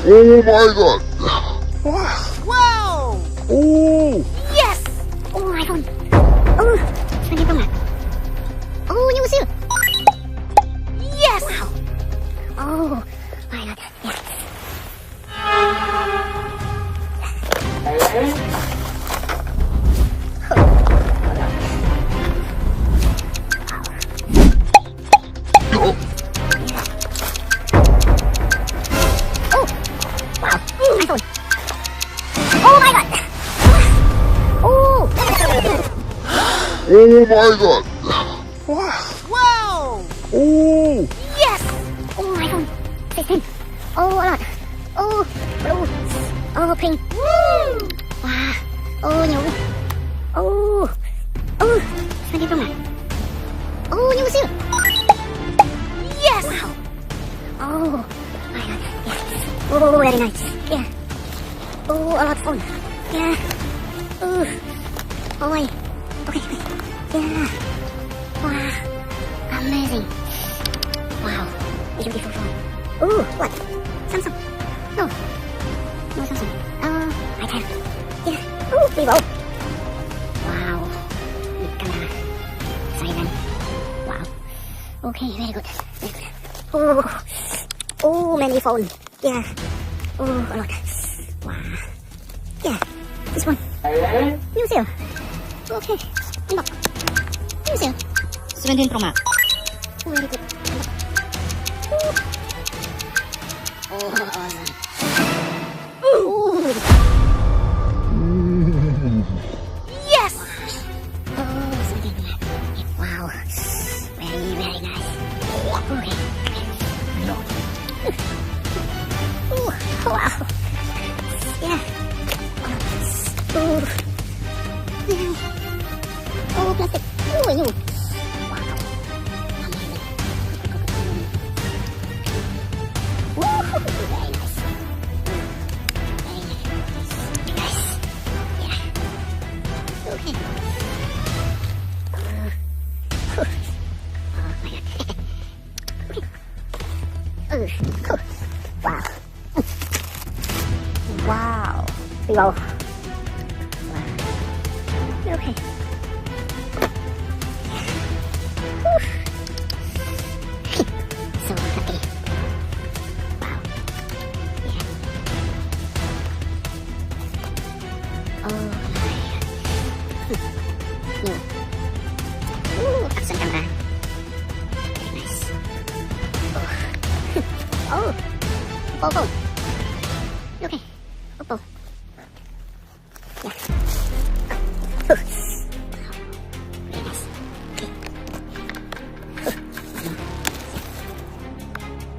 Oh my god! Wow! Oh! Yes! Oh, iPhone. Oh, sebagai pemat. Oh, new seal. Yes! Wow. Oh, my god. Yes. iPhone. Oh my god! Oh! Oh my god! Wow! Oh! Yes! Oh, iPhone 16. Oh, a lot. Oh, blue. Oh, pink. Wow. Oh, nhiều. Oh. Oh, sebagai pemat. Oh, new seal. Yes! Wow. Oh, my god. Yes. Oh, very nice. Yeah. Oh, a lot of fun. Yeah. Oh, boy. Okay. Yeah. Wow. Amazing. Wow. Beautiful phone. Oh, what? Samsung. No. No Samsung. iPad. Yeah. Oh, vivo. Wow. Big camera. Silent. Wow. Okay, very good. Very good. Oh. Oh, many phone. Yeah. Oh, a lot. Wow. Yeah. This one. New seal. Okay. Unbox. New seal. 17 Pro Max. Oh, very good. Oh, awesome. Oh. Yes! Oh, something like that. Wow. Very, very nice. Okay. Oh, wow. Yeah. Oh. Yeah. Oh, plastic. Oh, new. Wow. Amazing. Oh, very nice. Very nice. Nice. Yeah. Okay. Oh, my god. Okay. Oh. Wow. Wow. Wow. Okay. So happy. Wow. Yeah. Oh my god. New. Ooh, action camera. Very nice. Oh. Oh. Oppo. Okay. Oppo. Yeah. Oh. Very nice. Okay.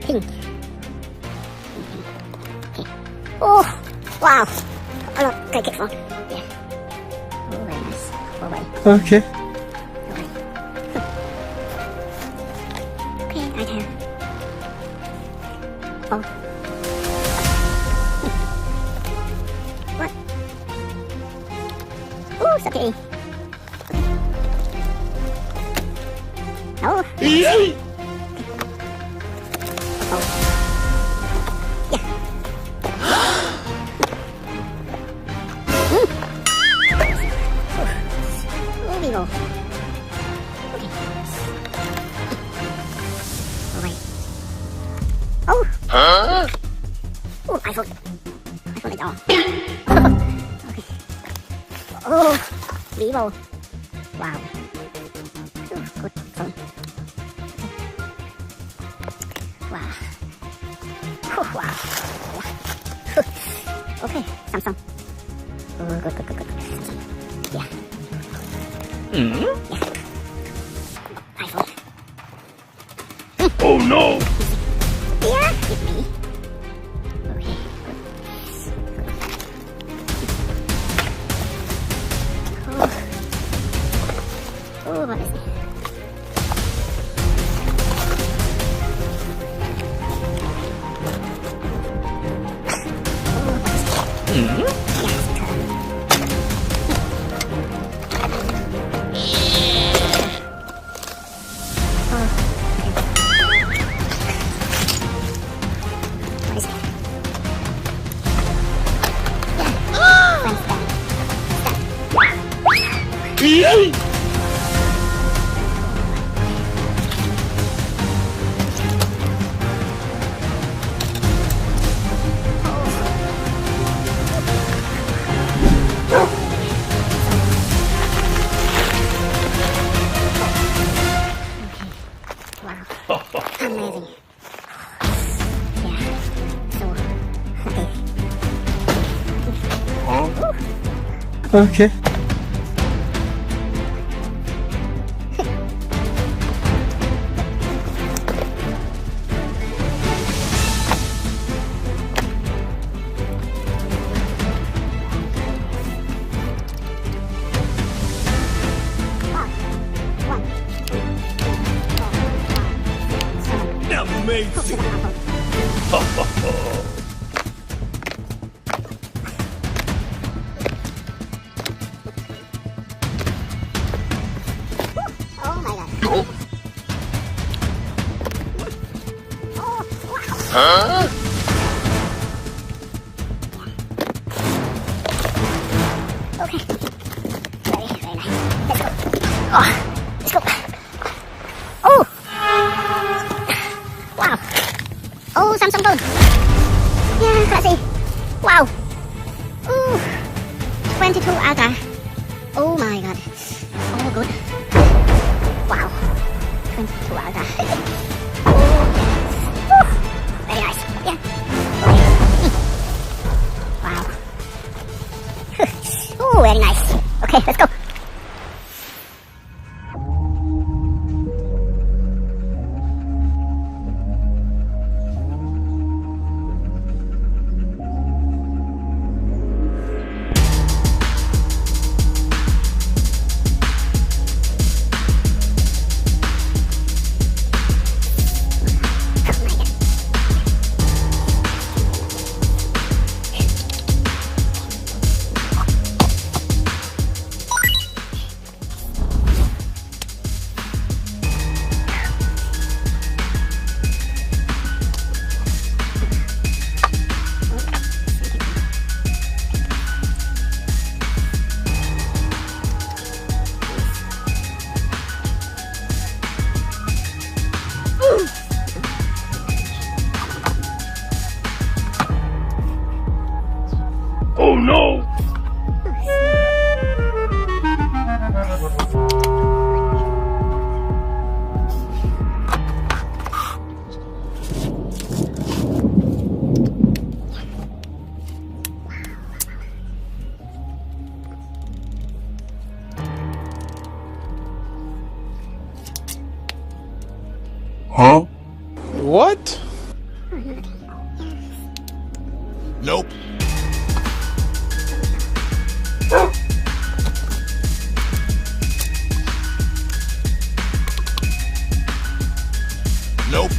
Pink. Okay. Oh, wow. Oh no, take it phone. Yeah. Oh, very nice. Oh, bye. Okay. Okay. Okay, I have. Oh. What? Oh, it's okay. Oh. Easy! Oh. Yeah. Oh, vivo. Okay. Oh, wait. Oh. Huh? Oh, iPhone. iPhone is on. Okay. Oh, vivo. Wow. Oh, good phone. Wow. Oh, wow. Okay, Samsung. Oh, good, good, good, good. Samsung. Yeah. Hmm? Yeah. iPhone. Oh no! Yeah, with me. Okay, good. Oh. Oh, what is it? Wow. Amazing. Yeah. So, okay. Okay. Amazing. Oh my god. Huh? Okay. Very, very nice. Let's go. Oh, let's go. Oh! Wow. Oh, Samsung phone. Yeah, classy. Wow. Ooh. 22 Ultra. Oh my god. Oh, good. Wow. 22 Ultra. Oh, yes. Ooh. Very nice. Yeah. Okay. Wow. Oh, very nice. Okay, let's go. Oh no! Huh? What? Nope. Nope.